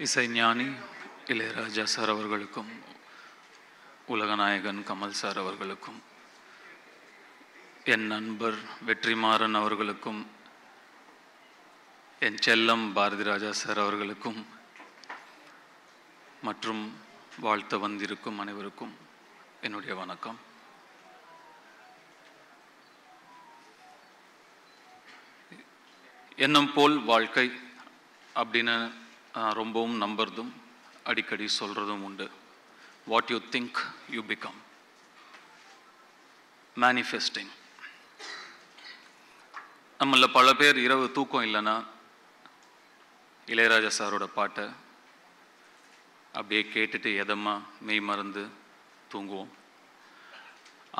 இசைஞானி இளையராஜா சார் அவர்களுக்கும் உலகநாயகன் கமல் சார் அவர்களுக்கும் என் நண்பர் வெற்றிமாறன் அவர்களுக்கும் என் செல்லம் பாரதி ராஜா சார் அவர்களுக்கும் மற்றும் வாழ்த்த வந்திருக்கும் அனைவருக்கும் என்னுடைய வணக்கம். எண்ணம் போல் வாழ்க்கை அப்படின்னு ரொம்பவும் நம்புறதும் அடிக்கடி சொல்கிறதும் உண்டு. What you think you become. Manifesting. நம்மள பல பேர் இரவு தூக்கம் இல்லைன்னா இளையராஜா சாரோட பாட்டை அப்படியே கேட்டுட்டு எதமாக மெய் மறந்து தூங்குவோம்.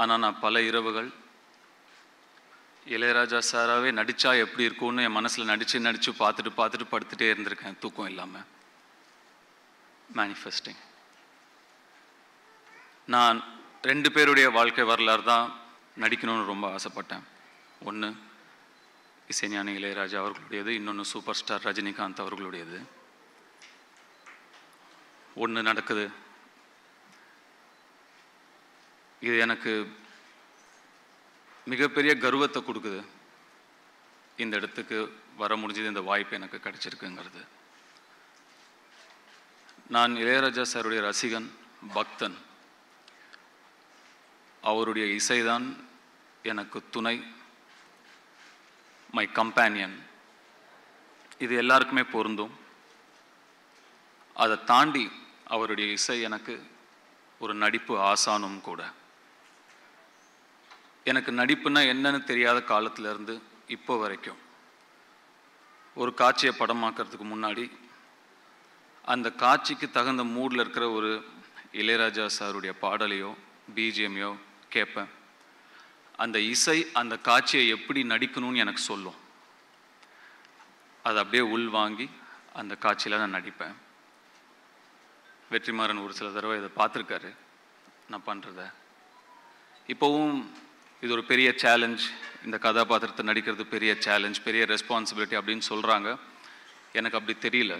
ஆனால் நான் பல இரவுகள் இளையராஜா சாராகவே நடித்தா எப்படி இருக்கும்னு என் மனசில் நடித்து பார்த்துட்டு படுத்துகிட்டே இருந்திருக்கேன் தூக்கம் இல்லாமல். மேனிஃபெஸ்டிங். நான் 2 பேருடைய வாழ்க்கை வரலாறு தான் நடிக்கணும்னு ரொம்ப ஆசைப்பட்டேன். ஒன்று இசைஞானி இளையராஜா அவர்களுடையது, இன்னொன்று சூப்பர் ஸ்டார் ரஜினிகாந்த் அவர்களுடையது. ஒன்று நடக்குது. இது எனக்கு மிகப்பெரிய கர்வத்தை கொடுக்குது. இந்த இடத்துக்கு வர முடிஞ்சது, இந்த வாய்ப்பு எனக்கு கிடைச்சிருக்குங்கிறது. நான் இளையராஜா சாருடைய ரசிகன், பக்தன். அவருடைய இசைதான் எனக்கு துணை, மை கம்பேனியன். இது எல்லாருக்குமே பொருந்தும். அதை தாண்டி அவருடைய இசை எனக்கு ஒரு நடிப்பு ஆசானும் கூட. எனக்கு நடிப்புன்னா என்னன்னு தெரியாத காலத்திலேருந்து இப்போ வரைக்கும் ஒரு காட்சியை படமாக்கிறதுக்கு முன்னாடி அந்த காட்சிக்கு தகுந்த மூடில் இருக்கிற ஒரு இளையராஜா சாருடைய பாடலையோ பிஜிஎம்மையோ கேட்பேன். அந்த இசை அந்த காட்சியை எப்படி நடிக்கணும்னு எனக்கு சொல்லும். அதை அப்படியே உள்வாங்கி அந்த காட்சியில் நான் நடிப்பேன். வெற்றிமாறன் ஒரு சில தடவை இதை பார்த்துருக்காரு நான் பண்ணுறத. இப்போவும் இது ஒரு பெரிய சேலஞ்ச், இந்த கதாபாத்திரத்தை நடிக்கிறது பெரிய சேலஞ்ச், பெரிய ரெஸ்பான்சிபிலிட்டி அப்படின்னு சொல்கிறாங்க. எனக்கு அப்படி தெரியல.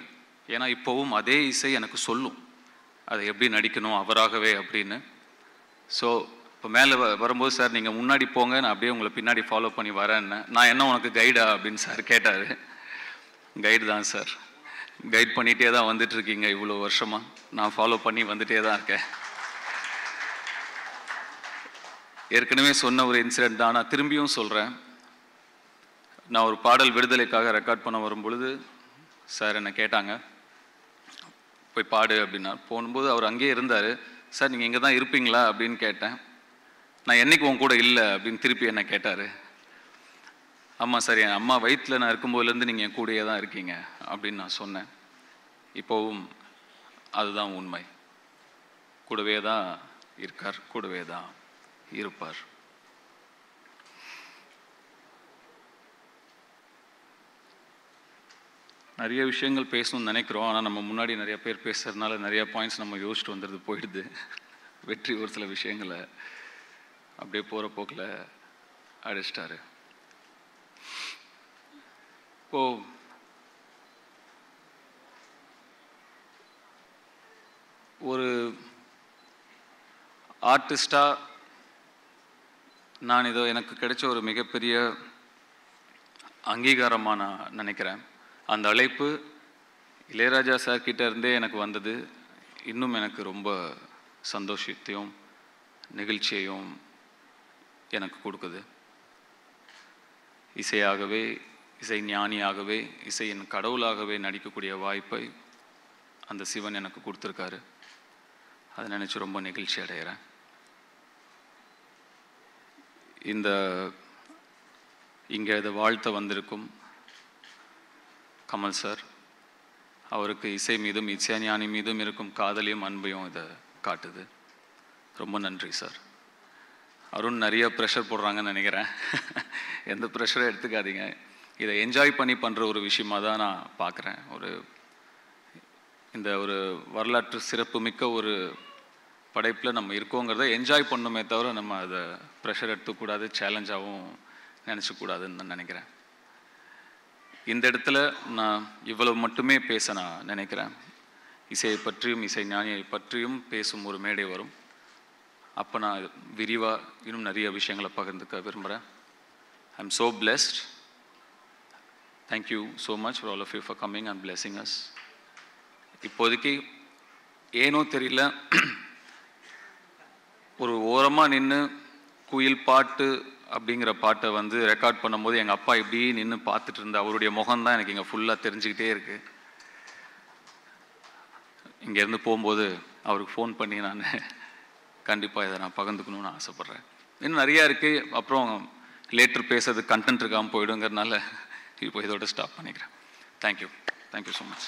ஏன்னா இப்போவும் அதே இசை எனக்கு சொல்லும் அதை எப்படி நடிக்கணும் அவராகவே அப்படின்னு. ஸோ இப்போ மேலே வரும்போது, சார் நீங்கள் முன்னாடி போங்க, நான் அப்படியே உங்களை பின்னாடி ஃபாலோ பண்ணி வரேன்னு. நான் என்ன உனக்கு கைடா அப்படின்னு சார் கேட்டார். கைடு தான் சார், கைட் பண்ணிகிட்டே தான் வந்துட்டுருக்கீங்க இவ்வளோ வருஷமாக. நான் ஃபாலோ பண்ணி வந்துகிட்டே தான் இருக்கேன். ஏற்கனவே சொன்ன ஒரு இன்சிடெண்ட் தான், நான் திரும்பியும் சொல்கிறேன். நான் ஒரு பாடல் விடுதலைக்காக ரெக்கார்ட் பண்ண வரும்பொழுது சார் என்னை கேட்டாங்க, போய் பாடு அப்படின்னா. போகும்போது அவர் அங்கேயே இருந்தார். சார் நீங்கள் இங்கே தான் இருப்பீங்களா அப்படின்னு கேட்டேன். நான் என்னைக்கு உன் கூட இல்லை அப்படின்னு திருப்பி என்னை கேட்டார். ஆமாம் சார், என் அம்மா வயிற்றில் நான் இருக்கும்போதுலேருந்து நீங்கள் என் கூடயே தான் இருக்கீங்க அப்படின்னு நான் சொன்னேன். இப்போவும் அதுதான் உண்மை. கூடவே தான் இருக்கார், கூடவே தான் இருப்பார். நிறைய விஷயங்கள் பேசணும்னு நினைக்கிறோம். ஆனால் நம்ம முன்னாடி நிறைய பேர் பேசுறதுனால நிறைய பாயிண்ட்ஸ் நம்ம யோசிச்சுட்டு வந்துடுது, போயிடுது. வெற்றி ஒரு சில விஷயங்களை அப்படியே போகிற போக்கில் அடிச்சிட்டாரு. இப்போ ஒரு ஆர்டிஸ்டாக நான் இதோ எனக்கு கிடைச்ச ஒரு மிகப்பெரிய அங்கீகாரமாக நான் நினைக்கிறேன். அந்த அழைப்பு இளையராஜா சார் கிட்ட இருந்தே எனக்கு வந்தது. இன்னும் எனக்கு ரொம்ப சந்தோஷத்தையும் நெகிழ்ச்சியையும் எனக்கு கொடுக்குது. இசையாகவே, இசை ஞானியாகவே, இசையின் கடவுளாகவே நடிக்கக்கூடிய வாய்ப்பை அந்த சிவன் எனக்கு கொடுத்துருக்காரு. அதை நினச்சி ரொம்ப நெகிழ்ச்சி அடைகிறேன். இங்கே இதை வாழ்த்த வந்திருக்கும் கமல் சார், அவருக்கு இசை மீதும் இசைஞானி மீதும் இருக்கும் காதலையும் அன்பையும் இதை காட்டுது. ரொம்ப நன்றி சார். அருண் நிறைய ப்ரெஷர் போடுறாங்கன்னு நினைக்கிறேன். எந்த ப்ரெஷரும் எடுத்துக்காதீங்க. இதை என்ஜாய் பண்ணி பண்ணுற ஒரு விஷயமாக தான் நான் பார்க்குறேன். இந்த ஒரு வரலாற்று சிறப்பு மிக்க ஒரு படைப்பில் நம்ம இருக்கோங்கிறத என்ஜாய் பண்ணணுமே தவிர நம்ம அதை ப்ரெஷர் எடுத்துக்கூடாது, சேலஞ்சாகவும் நினச்சக்கூடாதுன்னு நான் நினைக்கிறேன். இந்த இடத்துல நான் இவ்வளவு மட்டுமே பேச நான் நினைக்கிறேன். இசையை பற்றியும் இசை ஞானியை பற்றியும் பேசும் ஒரு மேடை வரும். அப்போ நான் விரிவாக இன்னும் நிறைய விஷயங்களை பகிர்ந்துக்க விரும்புகிறேன். I am so blessed. Thank you so much for all of you for coming and blessing us. இப்போதைக்கு ஏனோ தெரியல, ஒரு ஓரமாக நின்று குயில் பாட்டு அப்படிங்கிற பாட்டை வந்து ரெக்கார்ட் பண்ணும்போது எங்கள் அப்பா இப்படி நின்று பார்த்துட்டு இருந்த அவருடைய முகம்தான் எனக்கு இங்கே ஃபுல்லாக தெரிஞ்சுக்கிட்டே இருக்குது. இங்கேருந்து போகும்போது அவருக்கு ஃபோன் பண்ணி நான் கண்டிப்பாக இதை நான் பகிர்ந்துக்கணும்னு ஆசைப்பட்றேன். இன்னும் நிறையா இருக்குது. அப்புறம் லேட்டர் பேசுறது கண்டென்ட் இருக்காமல் போயிடுங்கிறதுனால இப்போ இதோட ஸ்டாப் பண்ணிக்கிறேன். Thank you so much.